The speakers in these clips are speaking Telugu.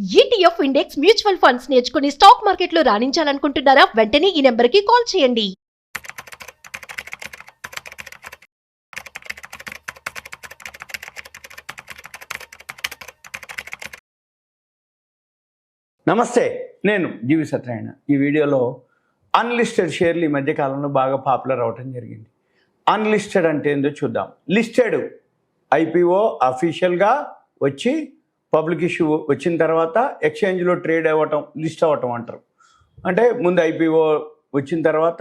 ఈటీఎఫ్ ఇండెక్స్ మ్యూచువల్ ఫండ్స్ నేర్చుకుని స్టాక్ మార్కెట్లో రాణించాలనుకుంటున్నారా? వెంటనే ఈ నెంబర్కి కాల్ చేయండి. నమస్తే, నేను జీవి సత్యనారాయణ. ఈ వీడియోలో అన్లిస్టెడ్ షేర్లు ఈ మధ్య కాలంలో బాగా పాపులర్ అవటం జరిగింది. అన్లిస్టెడ్ అంటే ఏందో చూద్దాం. లిస్టెడ్ ఐపీఓ అఫీషియల్గా వచ్చి పబ్లిక్ ఇష్యూ వచ్చిన తర్వాత ఎక్స్చేంజ్లో ట్రేడ్ అవ్వటం, లిస్ట్ అవ్వటం అంటారు. అంటే ముందు ఐపీఓ వచ్చిన తర్వాత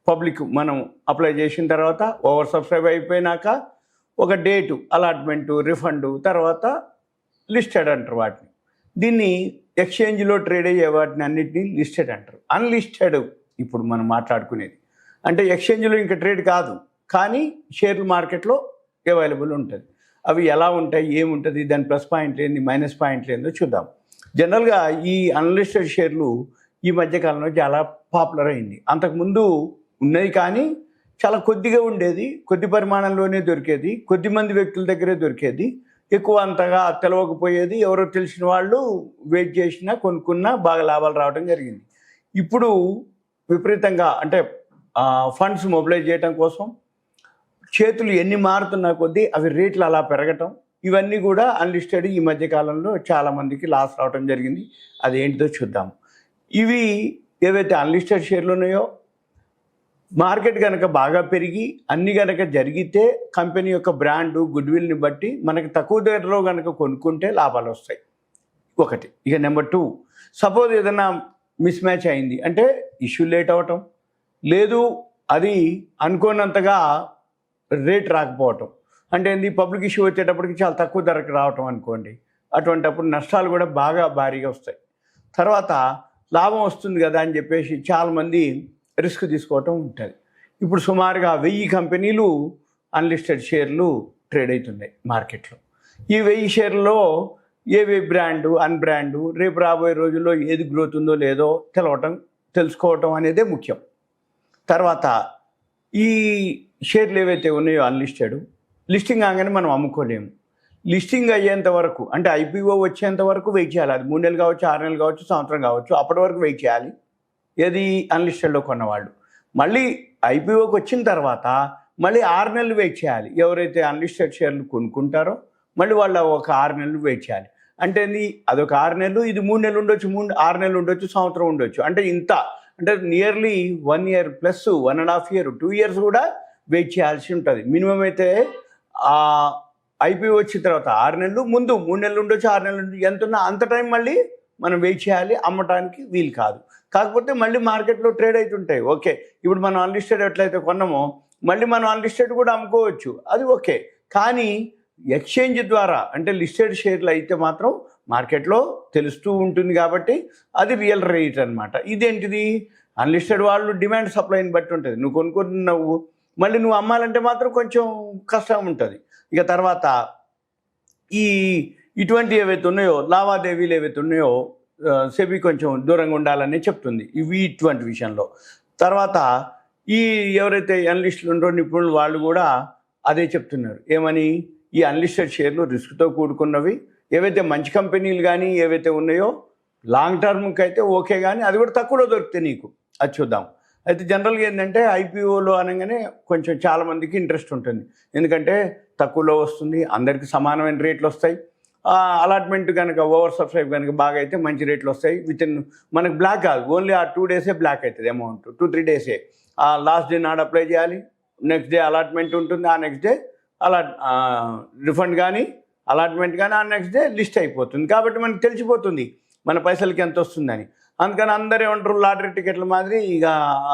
పబ్లిక్ మనం అప్లై చేసిన తర్వాత ఓవర్ సబ్స్క్రైబ్ అయిపోయినాక ఒక డేటు అలాట్మెంటు, రిఫండు, తర్వాత లిస్టెడ్ అంటారు వాటిని. దీన్ని ఎక్స్చేంజ్లో ట్రేడ్ అయ్యే వాటిని అన్నిటినీ లిస్టెడ్ అంటారు. అన్లిస్టెడ్ ఇప్పుడు మనం మాట్లాడుకునేది అంటే ఎక్స్చేంజ్లో ఇంకా ట్రేడ్ కాదు, కానీ షేర్లు మార్కెట్లో అవైలబుల్ ఉంటుంది. అవి ఎలా ఉంటాయి, ఏముంటుంది, దాని ప్లస్ పాయింట్లు ఏంది, మైనస్ పాయింట్లు ఏందో చూద్దాం. జనరల్గా ఈ అన్లిస్టెడ్ షేర్లు ఈ మధ్యకాలంలో చాలా పాపులర్ అయింది. అంతకుముందు ఉన్నది కానీ చాలా కొద్దిగా ఉండేది, కొద్ది పరిమాణంలోనే దొరికేది, కొద్ది మంది వ్యక్తుల దగ్గరే దొరికేది, ఎక్కువ అంతగా తెలవకపోయేది. ఎవరో తెలిసిన వాళ్ళు వెయిట్ చేసినా కొనుక్కున్నా బాగా లాభాలు రావడం జరిగింది. ఇప్పుడు విపరీతంగా అంటే ఫండ్స్ మొబిలైజ్ చేయడం కోసం చేతులు ఎన్ని మారుతున్నా కొద్దీ అవి రేట్లు అలా పెరగటం, ఇవన్నీ కూడా అన్లిస్టెడ్ ఈ మధ్యకాలంలో చాలామందికి లాస్ రావడం జరిగింది. అదేంటిదో చూద్దాం. ఇవి ఏవైతే అన్లిస్టెడ్ షేర్లు ఉన్నాయో మార్కెట్ కనుక బాగా పెరిగి అన్ని కనుక జరిగితే కంపెనీ యొక్క బ్రాండు, గుడ్విల్ని బట్టి మనకి తక్కువ ధరలో కనుక కొనుక్కుంటే లాభాలు వస్తాయి. ఒకటి. ఇక నెంబర్ 2, సపోజ్ ఏదైనా మిస్ మ్యాచ్ అయింది అంటే ఇష్యూ లేట్ అవ్వటం, లేదు అది అనుకోనంతగా రేట్ రాకపోవటం, అంటే ఏంది పబ్లిక్ ఇష్యూ వచ్చేటప్పటికి చాలా తక్కువ ధరకు రావటం అనుకోండి. అటువంటిప్పుడు నష్టాలు కూడా బాగా భారీగా వస్తాయి. తర్వాత లాభం వస్తుంది కదా అని చెప్పేసి చాలామంది రిస్క్ తీసుకోవటం ఉంటుంది. ఇప్పుడు సుమారుగా 1000 కంపెనీలు అన్లిస్టెడ్ షేర్లు ట్రేడ్ అవుతున్నాయి మార్కెట్లో. ఈ 1000 షేర్లలో ఏవి బ్రాండు, అన్బ్రాండు, రేపు రాబోయే రోజుల్లో ఏది గ్రోత్ ఉందో లేదో తెలుసుకోవటం అనేదే ముఖ్యం. తర్వాత ఈ షేర్లు ఏవైతే ఉన్నాయో అన్లిస్టెడ్, లిస్టింగ్ కాగానే మనం అమ్ముకోలేము. లిస్టింగ్ అయ్యేంత వరకు అంటే ఐపీఓ వచ్చేంత వరకు వెయిట్ చేయాలి. అది 3 నెలలు కావచ్చు, 6 నెలలు కావచ్చు, సంవత్సరం కావచ్చు, అప్పటి వరకు వెయిట్ చేయాలి. ఏది అన్లిస్టెడ్లో కొన్నవాళ్ళు. మళ్ళీ ఐపీఓకి వచ్చిన తర్వాత మళ్ళీ 6 నెలలు వెయిట్ చేయాలి. ఎవరైతే అన్లిస్టెడ్ షేర్లు కొనుక్కుంటారో మళ్ళీ వాళ్ళు ఒక 6 నెలలు వెయిట్ చేయాలి. అంటే అదొక 6 నెలలు, ఇది 3 నెలలు ఉండొచ్చు, 6 నెలలు ఉండొచ్చు, సంవత్సరం ఉండొచ్చు. అంటే ఇంత అంటే nearly 1 year plus 1.5 year, 2 years కూడా వెయిట్ చేయాల్సి ఉంటుంది. మినిమం అయితే ఐపీఓ వచ్చిన తర్వాత 6 నెలలు, ముందు 3 నెలలు ఉండొచ్చు, 6 నెలలు ఉండొచ్చు, ఎంత ఉన్నా అంత టైం మళ్ళీ మనం వెయిట్ చేయాలి. అమ్మటానికి వీలు కాదు. కాకపోతే మళ్ళీ మార్కెట్లో ట్రేడ్ అవుతుంటాయి. ఓకే, ఇప్పుడు మనం అన్లిస్టెడ్ ఎట్లయితే కొన్నామో మళ్ళీ మనం అన్లిస్టెడ్ కూడా అమ్ముకోవచ్చు, అది ఓకే. కానీ ఎక్స్చేంజ్ ద్వారా అంటే లిస్టెడ్ షేర్లు అయితే మాత్రం మార్కెట్లో తెలుస్తూ ఉంటుంది కాబట్టి అది రియల్ రేట్ అనమాట. ఇదేంటిది, అన్లిస్టెడ్ వాళ్ళు డిమాండ్ సప్లైని బట్టి ఉంటుంది. నువ్వు కొనుక్కున్నావు మళ్ళీ నువ్వు అమ్మాలంటే మాత్రం కొంచెం కష్టం ఉంటుంది. ఇక తర్వాత ఇటువంటి ఏవైతే ఉన్నాయో లావాదేవీలు ఏవైతే ఉన్నాయో సెబీ కొంచెం దూరంగా ఉండాలని చెప్తుంది ఇటువంటి విషయంలో. తర్వాత ఎవరైతే అన్లిస్టులు ఉంటారో నిపుణులు వాళ్ళు కూడా అదే చెప్తున్నారు. ఏమని, ఈ అన్లిస్టెడ్ షేర్లు రిస్క్తో కూడుకున్నవి, ఏవైతే మంచి కంపెనీలు కానీ ఏవైతే ఉన్నాయో లాంగ్ టర్మ్కి అయితే ఓకే, కానీ అది కూడా తక్కువలో దొరికితే నీకు అది చూద్దాం. అయితే జనరల్గా ఏంటంటే ఐపీఓలో అనగానే కొంచెం చాలామందికి ఇంట్రెస్ట్ ఉంటుంది. ఎందుకంటే తక్కువలో వస్తుంది, అందరికీ సమానమైన రేట్లు వస్తాయి. అలాట్మెంట్ కనుక ఓవర్ సబ్స్క్రైబ్ కనుక బాగా అయితే మంచి రేట్లు వస్తాయి. మనకు బ్లాక్ కాదు, ఓన్లీ ఆ 2 డేసే బ్లాక్ అవుతుంది అమౌంట్, 2-3 డేసే. లాస్ట్ డే నాడు అప్లై చేయాలి, నెక్స్ట్ డే అలాట్మెంట్ ఉంటుంది, ఆ నెక్స్ట్ డే రిఫండ్ కానీ అలాట్మెంట్ కానీ ఆ నెక్స్ట్ డే లిస్ట్ అయిపోతుంది. కాబట్టి మనకు తెలిసిపోతుంది మన పైసలకి ఎంత వస్తుందని. అందుకని అందరూ ఏమంటారు, లాటరీ టికెట్ల మాదిరి ఇక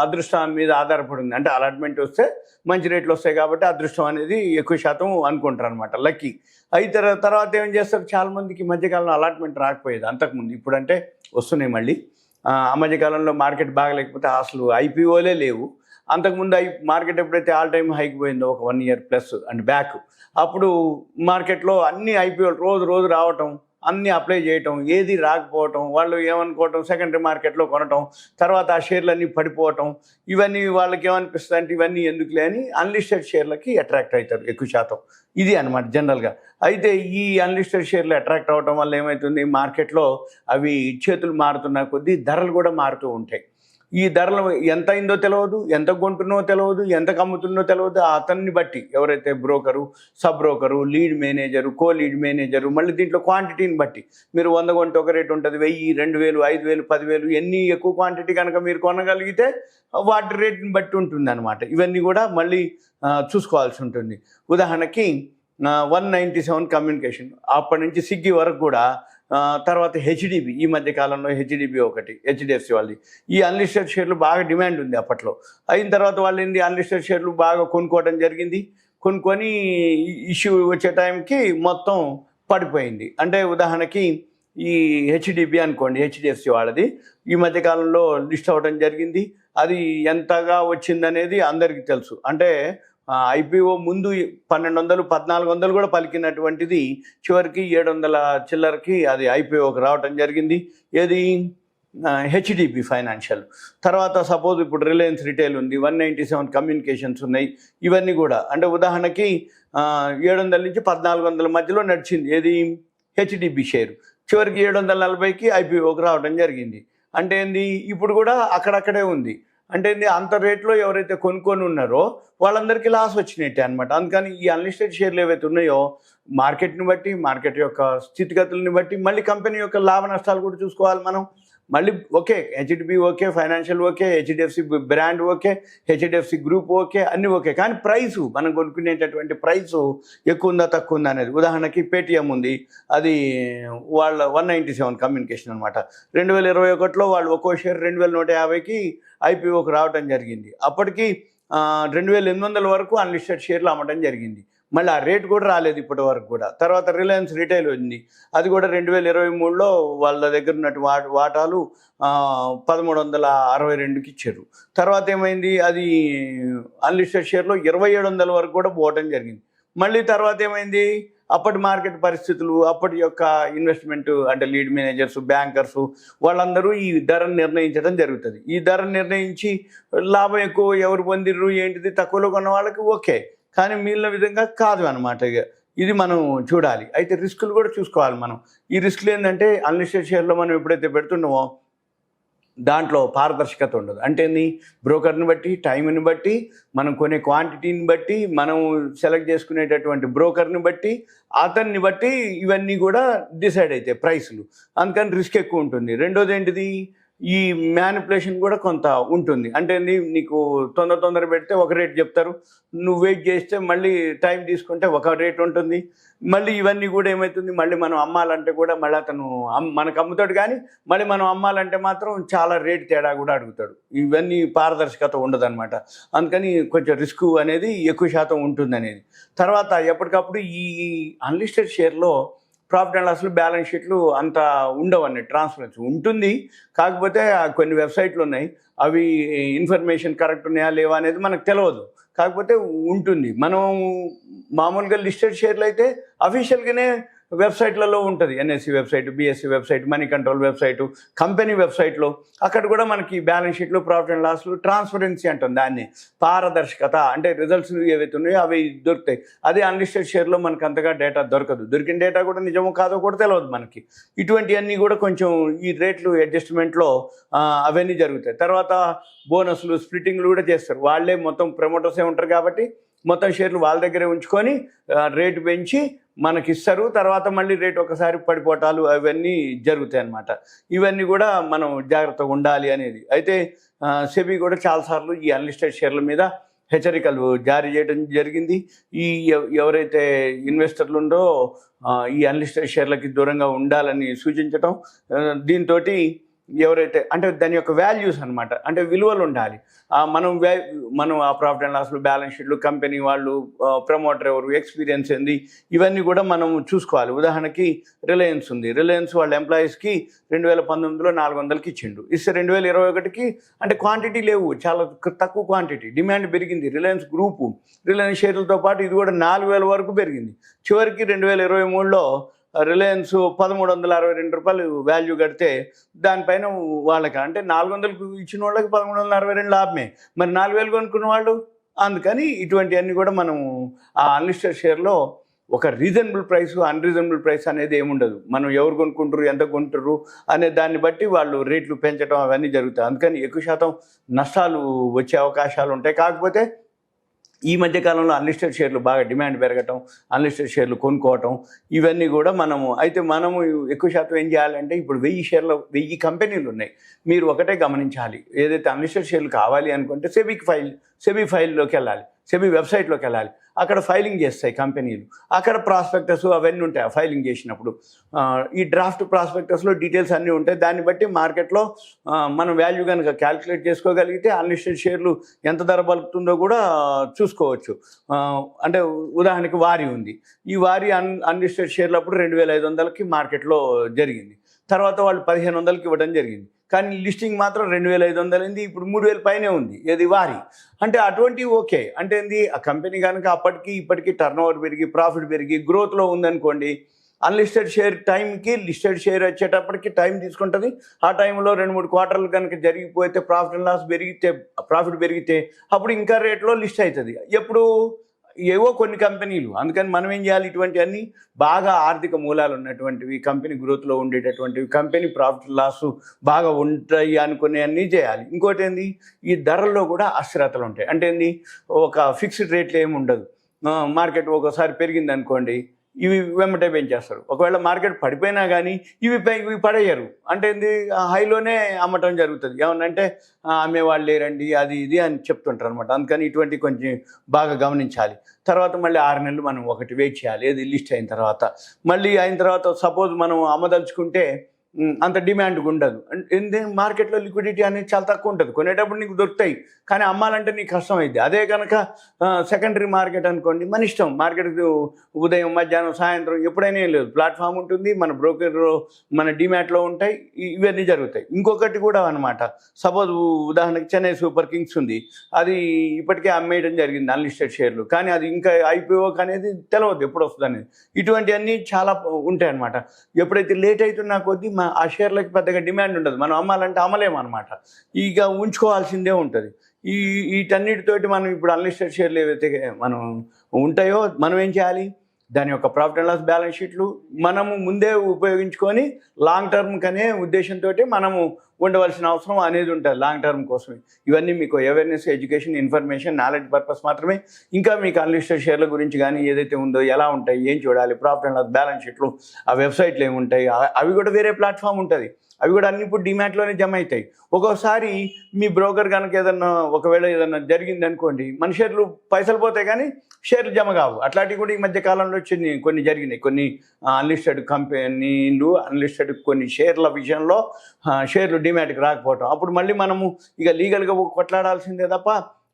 అదృష్టం మీద ఆధారపడింది. అంటే అలాట్మెంట్ వస్తే మంచి రేట్లు వస్తాయి కాబట్టి అదృష్టం అనేది ఎక్కువ శాతం అనుకుంటారు అనమాట, లక్కీ. అయితే తర్వాత ఏం చేస్తారు, చాలామందికి మధ్యకాలంలో అలాట్మెంట్ రాకపోయేది అంతకుముందు. ఇప్పుడంటే వస్తున్నాయి మళ్ళీ. ఆ మధ్యకాలంలో మార్కెట్ బాగలేకపోతే అసలు ఐపీఓలే లేవు. అంతకుముందు మార్కెట్ ఎప్పుడైతే ఆల్ టైమ్ హైకి పోయిందో ఒక 1 ఇయర్ ప్లస్ అండ్ బ్యాక్, అప్పుడు మార్కెట్లో అన్ని ఐపీఓలు రోజు రావటం, అన్నీ అప్లై చేయటం, ఏది రాకపోవటం, వాళ్ళు ఏమనుకోవటం సెకండరీ మార్కెట్లో కొనటం, తర్వాత ఆ షేర్లన్నీ పడిపోవటం, ఇవన్నీ వాళ్ళకి ఏమనిపిస్తుంది అంటే ఇవన్నీ ఎందుకులే అని అన్లిస్టెడ్ షేర్లకి అట్రాక్ట్ అవుతారు ఎక్కువ శాతం. ఇది అనమాట జనరల్గా. అయితే ఈ అన్లిస్టెడ్ షేర్లు అట్రాక్ట్ అవ్వటం వల్ల ఏమవుతుంది, మార్కెట్లో అవి చేతులు మారుతున్న కొద్దీ ధరలు కూడా మారుతూ ఉంటాయి. ఈ ధరలు ఎంత అయిందో తెలియదు, ఎంత కొంటున్నో తెలియదు, ఎంత కమ్ముతున్నో తెలియదు. అతన్ని బట్టి ఎవరైతే broker, sub broker, lead manager, co lead manager, మళ్ళీ దీంట్లో క్వాంటిటీని బట్టి మీరు 100 కొంటే ఒక రేటు ఉంటుంది, 1000, 2000, 5000, 10,000 ఎన్ని ఎక్కువ క్వాంటిటీ కనుక మీరు కొనగలిగితే వాటి రేటుని బట్టి ఉంటుంది అనమాట. ఇవన్నీ కూడా మళ్ళీ చూసుకోవాల్సి ఉంటుంది. ఉదాహరణకి 197 కమ్యూనికేషన్, అప్పటి నుంచి స్విగ్గీ వరకు కూడా, తర్వాత హెచ్డిబి, ఈ మధ్య కాలంలో హెచ్డిబి ఒకటి, హెచ్డిఎఫ్సి వాళ్ళది. ఈ అన్లిస్టెడ్ షేర్లు బాగా డిమాండ్ ఉంది అప్పట్లో. అయిన తర్వాత వాళ్ళు ఏంది అన్లిస్టెడ్ షేర్లు బాగా కొనుక్కోవడం జరిగింది. కొనుక్కొని ఇష్యూ వచ్చే టైంకి మొత్తం పడిపోయింది. అంటే ఉదాహరణకి ఈ హెచ్డిబి అనుకోండి, హెచ్డిఎఫ్సి వాళ్ళది ఈ మధ్యకాలంలో లిస్ట్ అవ్వడం జరిగింది. అది ఎంతగా వచ్చిందనేది అందరికీ తెలుసు. అంటే ఐపీఓ ముందు 1200, 1400 కూడా పలికినటువంటిది చివరికి 700 చిల్లరకి అది ఐపీఓకి రావటం జరిగింది. ఏది హెచ్డిబి ఫైనాన్షియల్. తర్వాత సపోజ్ ఇప్పుడు రిలయన్స్ రిటైల్ ఉంది, 197 కమ్యూనికేషన్స్ ఉన్నాయి. ఇవన్నీ కూడా అంటే ఉదాహరణకి 700 నుంచి 1400 మధ్యలో నడిచింది ఏది హెచ్డిబి షేర్. చివరికి 740కి ఐపీఓకి రావడం జరిగింది. అంటే ఏంది ఇప్పుడు కూడా అక్కడక్కడే ఉంది. అంటే అంత రేట్లో ఎవరైతే కొనుక్కొని ఉన్నారో వాళ్ళందరికీ లాస్ వచ్చినట్టే అనమాట. అందుకని ఈ అన్లిస్టెడ్ షేర్లు ఏవైతే ఉన్నాయో మార్కెట్ని బట్టి, మార్కెట్ యొక్క స్థితిగతులని బట్టి, మళ్ళీ కంపెనీ యొక్క లాభ నష్టాలు కూడా చూసుకోవాలి మనం. మళ్ళీ okay, HDB okay, financial okay, HDFC brand okay, HDFC group okay, అన్నీ ఓకే. కానీ ప్రైసు, మనం కొనుక్కునేటటువంటి ప్రైసు ఎక్కువ ఉందా తక్కువ ఉందా అనేది. ఉదాహరణకి పేటిఎం ఉంది, అది వాళ్ళ 197 కమ్యూనికేషన్ అనమాట. 2021లో వాళ్ళు ఒక్కో షేర్ 2150కి ఐపీఓకి రావడం జరిగింది. అప్పటికి 2800 వరకు అన్లిస్టెడ్ షేర్లు అమ్మటం జరిగింది. మళ్ళీ ఆ రేట్ కూడా రాలేదు ఇప్పటి వరకు కూడా. తర్వాత రిలయన్స్ రిటైల్ ఉంది, అది కూడా 2023లో వాళ్ళ దగ్గర ఉన్నట్టు వాటాలు 1362కి ఇచ్చారు. తర్వాత ఏమైంది, అది అన్లిస్టెడ్ షేర్లో 2700 వరకు కూడా పోవడం జరిగింది. మళ్ళీ తర్వాత ఏమైంది, అప్పటి మార్కెట్ పరిస్థితులు, అప్పటి యొక్క ఇన్వెస్ట్మెంట్ అంటే లీడ్ మేనేజర్స్, బ్యాంకర్స్ వాళ్ళందరూ ఈ ధరను నిర్ణయించడం జరుగుతుంది. ఈ ధరను నిర్ణయించి లాభం ఎక్కువ ఎవరు పొందిర్రు ఏంటిది తక్కువలో కొన్న వాళ్ళకి ఓకే, కానీ మిగిలిన విధంగా కాదు అనమాట. ఇది మనం చూడాలి. అయితే రిస్కులు కూడా చూసుకోవాలి మనం. ఈ రిస్కులు ఏంటంటే అన్లిస్టెడ్ షేర్లో మనం ఎప్పుడైతే పెడుతున్నామో దాంట్లో పారదర్శకత ఉండదు. అంటే బ్రోకర్ని బట్టి, టైంని బట్టి, మనం కొనే క్వాంటిటీని బట్టి, మనం సెలెక్ట్ చేసుకునేటటువంటి బ్రోకర్ని బట్టి, అతన్ని బట్టి ఇవన్నీ కూడా డిసైడ్ అవుతాయి ప్రైసులు. అందుకని రిస్క్ ఎక్కువ ఉంటుంది. రెండోది ఏంటిది, ఈ మ్యానిపులేషన్ కూడా కొంత ఉంటుంది. అంటే నీకు తొందర పెడితే ఒక రేట్ చెప్తారు, నువ్వు వెయిట్ చేస్తే మళ్ళీ టైం తీసుకుంటే ఒక రేట్ ఉంటుంది. మళ్ళీ ఇవన్నీ కూడా ఏమవుతుంది, మళ్ళీ మనం అమ్మాలంటే కూడా మళ్ళీ అతను మనకు అమ్ముతాడు, కానీ మళ్ళీ మనం అమ్మాలంటే మాత్రం చాలా రేట్ తేడా కూడా అడుగుతాడు. ఇవన్నీ పారదర్శకత ఉండదు అనమాట. అందుకని కొంచెం రిస్క్ అనేది ఎక్కువ శాతం ఉంటుంది అనేది. తర్వాత ఎప్పటికప్పుడు ఈ అన్లిస్టెడ్ షేర్లో ప్రాఫిట్ అండ్ లాస్లు, బ్యాలెన్స్ షీట్లు అంత ఉండవన్నీ, ట్రాన్స్పరెన్సీ ఉంటుంది. కాకపోతే కొన్ని వెబ్సైట్లు ఉన్నాయి, అవి ఇన్ఫర్మేషన్ కరెక్ట్ ఉన్నాయా లేవా అనేది మనకు తెలియదు, కాకపోతే ఉంటుంది. మనం మామూలుగా లిస్టెడ్ షేర్లు అయితే అఫీషియల్గానే వెబ్సైట్లలో ఉంటుంది, NSE website, BSE website, money control website, company వెబ్సైట్లో. అక్కడ కూడా మనకి బ్యాలెన్స్ షీట్లు, ప్రాఫిట్ అండ్ లాస్లు, ట్రాన్స్పరెన్సీ అంటుంది దాన్ని, పారదర్శకత. అంటే రిజల్ట్స్ ఏవైతే ఉన్నాయో అవి దొరుకుతాయి. అదే అన్లిస్టెడ్ షేర్లో మనకు అంతగా డేటా దొరకదు. దొరికిన డేటా కూడా నిజమో కాదో కూడా తెలియదు మనకి. ఇటువంటివన్నీ కూడా కొంచెం ఈ రేట్లు అడ్జస్ట్మెంట్లో అవన్నీ జరుగుతాయి. తర్వాత బోనస్లు, స్ప్లిట్టింగ్లు కూడా చేస్తారు. వాళ్ళే మొత్తం ప్రమోటర్సే ఉంటారు కాబట్టి మొత్తం షేర్లు వాళ్ళ దగ్గరే ఉంచుకొని రేటు పెంచి మనకి ఇస్తారు. తర్వాత మళ్ళీ రేటు ఒకసారి పడిపోవటాలు అవన్నీ జరుగుతాయి అన్నమాట. ఇవన్నీ కూడా మనం జాగ్రత్తగా ఉండాలి అనేది. అయితే సెబీ కూడా చాలాసార్లు ఈ అన్లిస్టెడ్ షేర్ల మీద హెచ్చరికలు జారీ చేయడం జరిగింది. ఈ ఎవరైతే ఇన్వెస్టర్లు ఉందో ఈ అన్లిస్టెడ్ షేర్లకి దూరంగా ఉండాలని సూచించటం, దీంతో ఎవరైతే అంటే దాని యొక్క వాల్యూస్ అనమాట, అంటే విలువలు ఉండాలి. మనం ఆ ప్రాఫిట్ అండ్ లాస్లు, బ్యాలెన్స్ షీట్లు, కంపెనీ వాళ్ళు, ప్రమోటర్ ఎవరు, ఎక్స్పీరియన్స్ ఏంది, ఇవన్నీ కూడా మనం చూసుకోవాలి. ఉదాహరణకి రిలయన్స్ ఉంది, రిలయన్స్ వాళ్ళ ఎంప్లాయీస్కి 2019లో 400కి ఇచ్చిండు, ఇస్తే 2021కి అంటే క్వాంటిటీ లేవు, చాలా తక్కువ క్వాంటిటీ, డిమాండ్ పెరిగింది. రిలయన్స్ గ్రూపు, రిలయన్స్ షేర్లతో పాటు ఇది కూడా 4000 వరకు పెరిగింది. చివరికి 2023లో రిలయన్స్ 1362 రూపాయలు వాల్యూ కడితే దానిపైన వాళ్ళకి అంటే 400కు ఇచ్చిన వాళ్ళకి 1362 లాభమే. మరి 4000 కొనుక్కున్న వాళ్ళు. అందుకని ఇటువంటివన్నీ కూడా మనం ఆ అన్లిస్టెడ్ షేర్లో ఒక రీజనబుల్ ప్రైస్, అన్రీజనబుల్ ప్రైస్ అనేది ఏముండదు. మనం ఎవరు కొనుక్కుంటారు, ఎంత కొంటారు అనే దాన్ని బట్టి వాళ్ళు రేట్లు పెంచడం అవన్నీ జరుగుతాయి. అందుకని ఎక్కువ శాతం నష్టాలు వచ్చే అవకాశాలు ఉంటాయి. కాకపోతే ఈ మధ్యకాలంలో అన్లిస్టెడ్ షేర్లు బాగా డిమాండ్ పెరగటం, అన్లిస్టెడ్ షేర్లు కొనుక్కోవటం ఇవన్నీ కూడా మనము ఎక్కువ శాతం ఏం చేయాలంటే ఇప్పుడు 1000 కంపెనీలు ఉన్నాయి. మీరు ఒకటే గమనించాలి, ఏదైతే అన్లిస్టెడ్ షేర్లు కావాలి అనుకుంటే సెబీ ఫైల్లోకి వెళ్ళాలి, సెబీ వెబ్సైట్లోకి వెళ్ళాలి. అక్కడ ఫైలింగ్ చేస్తాయి కంపెనీలు, అక్కడ ప్రాస్పెక్టస్ అవన్నీ ఉంటాయి. ఫైలింగ్ చేసినప్పుడు ఈ డ్రాఫ్ట్ ప్రాస్పెక్టస్లో డీటెయిల్స్ అన్నీ ఉంటాయి. దాన్ని బట్టి మార్కెట్లో మనం వాల్యూ కనుక క్యాల్కులేట్ చేసుకోగలిగితే అన్లిస్టెడ్ షేర్లు ఎంత ధర పలుకుతుందో కూడా చూసుకోవచ్చు. అంటే ఉదాహరణకి వారి ఉంది, ఈ వారి అన్లిస్టెడ్ షేర్లు అప్పుడు 2500కి మార్కెట్లో జరిగింది. తర్వాత వాళ్ళు 1500కి ఇవ్వడం జరిగింది. కానీ లిస్టింగ్ మాత్రం 2500 అయింది. ఇప్పుడు 3000 పైనే ఉంది. ఏది వారి అంటే అటువంటివి ఓకే. అంటే ఏంది, ఆ కంపెనీ కనుక అప్పటికి ఇప్పటికీ టర్న్ ఓవర్ పెరిగి ప్రాఫిట్ పెరిగి గ్రోత్లో ఉందనుకోండి, అన్లిస్టెడ్ షేర్ టైంకి లిస్టెడ్ షేర్ వచ్చేటప్పటికి టైం తీసుకుంటుంది. ఆ టైంలో 2-3 క్వార్టర్లు కనుక జరిగిపోతే ప్రాఫిట్ పెరిగితే అప్పుడు ఇంకా రేట్లో లిస్ట్ అవుతుంది. ఎప్పుడు ఏవో కొన్ని కంపెనీలు. అందుకని మనం ఏం చేయాలి, ఇటువంటివన్నీ బాగా ఆర్థిక మూలాలు ఉన్నటువంటివి, కంపెనీ గ్రోత్లో ఉండేటటువంటివి, కంపెనీ ప్రాఫిట్ లాస్ బాగా ఉంటాయి అనుకునే అన్నీ చేయాలి. ఇంకోటి ఏంది, ఈ ధరల్లో కూడా అస్థిరతలు ఉంటాయి. అంటే ఏంది, ఒక ఫిక్స్డ్ రేట్లు ఏమి ఉండదు. మార్కెట్ ఒకసారి పెరిగింది అనుకోండి, ఇవి వెంబటే పెంచేస్తారు. ఒకవేళ మార్కెట్ పడిపోయినా కానీ ఇవి పడేయరు. అంటే ఏంది, హైలోనే అమ్మటం జరుగుతుంది. ఏమన్నంటే అమ్మేవాళ్ళు లేరండి అది ఇది అని చెప్తుంటారు అనమాట. అందుకని ఇటువంటి కొంచెం బాగా గమనించాలి. తర్వాత మళ్ళీ 6 నెలలు మనం ఒకటి వెయిట్ చేయాలి, ఏది లిస్ట్ అయిన తర్వాత. మళ్ళీ అయిన తర్వాత సపోజ్ మనం అమ్మదలుచుకుంటే అంత డిమాండ్ ఉండదు. ఎందుకంటే మార్కెట్లో లిక్విడిటీ అనేది చాలా తక్కువ ఉంటుంది. కొనేటప్పుడు నీకు దొరుకుతాయి, కానీ అమ్మాలంటే నీకు కష్టం అయింది. అదే కనుక సెకండరీ మార్కెట్ అనుకోండి, మన ఇష్టం. మార్కెట్ ఉదయం, మధ్యాహ్నం, సాయంత్రం ఎప్పుడైనా ఏం లేదు, ప్లాట్ఫామ్ ఉంటుంది, మన బ్రోకర్ మన డిమాట్లో ఉంటాయి, ఇవన్నీ జరుగుతాయి. ఇంకొకటి కూడా అనమాట, సపోజ్ ఉదాహరణకి చెన్నై సూపర్ కింగ్స్ ఉంది, అది ఇప్పటికే అమ్మేయడం జరిగింది అన్లిస్టెడ్ షేర్లు, కానీ అది ఇంకా ఐపీఓకి అనేది తెలియదు ఎప్పుడు వస్తుంది అనేది. ఇటువంటివన్నీ చాలా ఉంటాయి అన్నమాట. ఎప్పుడైతే లేట్ అవుతున్నా కొద్దీ ఆ షేర్లకి పెద్దగా డిమాండ్ ఉండదు, మనం అమ్మాలంటే అమ్మలేము అనమాట. ఇక ఉంచుకోవాల్సిందే ఉంటుంది. వీటన్నిటితోటి మనం ఇప్పుడు అన్లిస్టెడ్ షేర్లు ఏవైతే మనం ఉంటాయో మనం ఏం చేయాలి, దాని యొక్క ప్రాఫిట్ అండ్ లాస్ బ్యాలెన్స్ షీట్లు మనము ముందే ఉపయోగించుకొని లాంగ్ టర్మ్ కనే ఉద్దేశంతో మనము ఉండవలసిన అవసరం అనేది ఉంటుంది లాంగ్ టర్మ్ కోసమే. ఇవన్నీ మీకు awareness, education, information, knowledge purpose మాత్రమే. ఇంకా మీకు అన్లిస్టెడ్ షేర్ల గురించి కానీ ఏదైతే ఉందో, ఎలా ఉంటాయి, ఏం చూడాలి, ప్రాఫిట్ అండ్ లాస్ బ్యాలెన్స్ షీట్లు, ఆ వెబ్సైట్లు ఏముంటాయి, అవి కూడా వేరే ప్లాట్ఫామ్ ఉంటుంది. అవి కూడా అన్ని ఇప్పుడు డిమాట్లోనే జమ అవుతాయి. ఒక్కోసారి మీ బ్రోకర్ కనుక ఒకవేళ ఏదన్నా జరిగింది అనుకోండి, మన షేర్లు పైసలు పోతాయి కానీ షేర్లు జమ కావు. అట్లాంటివి కూడా ఈ మధ్య కాలంలో కొన్ని జరిగినాయి. కొన్ని అన్లిస్టెడ్ కంపెనీలు, అన్లిస్టెడ్ కొన్ని షేర్ల విషయంలో షేర్లు డిమాట్కి రాకపోవటం, అప్పుడు మళ్ళీ మనము ఇక లీగల్గా కొట్లాడాల్సిందే తప్ప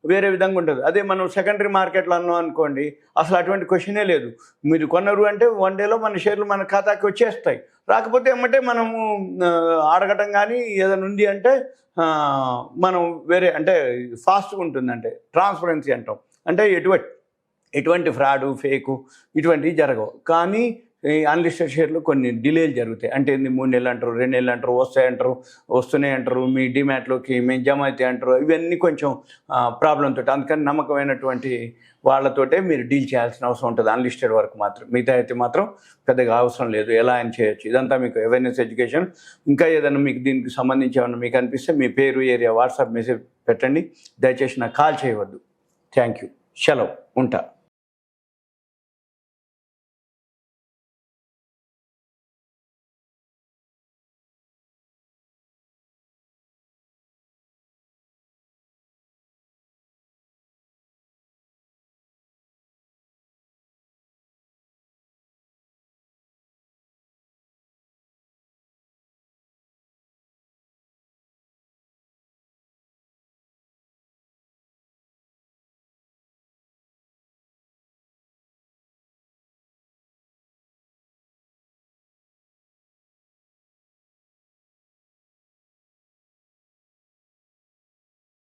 వేరే విధంగా ఉంటుంది. అదే మనం సెకండరీ మార్కెట్లో అన్నాం అనుకోండి, అసలు అటువంటి క్వశ్చనే లేదు. మీరు కొన్నారు అంటే 1 డేలో మన షేర్లు మన ఖాతాకి వచ్చేస్తాయి. రాకపోతే ఏమంటే మనము అడగటం కానీ ఏదైనా ఉంది అంటే మనం వేరే అంటే ఫాస్ట్గా ఉంటుంది, అంటే ట్రాన్స్పరెన్సీ అంటాం. అంటే ఎటువంటి ఫ్రాడు, ఫేకు ఇటువంటివి జరగవు. కానీ ఈ అన్లిస్టెడ్ షేర్లు కొన్ని డిలేలు జరుగుతాయి. అంటే 3 నెలలు అంటారు, 2 నెలలు అంటారు, వస్తున్నాయి అంటారు, మీ డిమాట్లోకి మేము జమ అవుతాయి అంటారు. ఇవన్నీ కొంచెం ప్రాబ్లంతో. అందుకని నమ్మకమైనటువంటి వాళ్ళతోటే మీరు డీల్ చేయాల్సిన అవసరం ఉంటుంది అన్లిస్టెడ్ వరకు మాత్రం. మిగతా అయితే మాత్రం పెద్దగా అవసరం లేదు, ఎలా అని చేయొచ్చు. ఇదంతా మీకు అవేర్నెస్, ఎడ్యుకేషన్. ఇంకా ఏదైనా మీకు దీనికి సంబంధించి ఏమన్నా మీకు అనిపిస్తే మీ పేరు, ఏరియా, వాట్సాప్ మెసేజ్ పెట్టండి. దయచేసి నాకు కాల్ చేయవద్దు. Thank you. సెలవు, ఉంటా.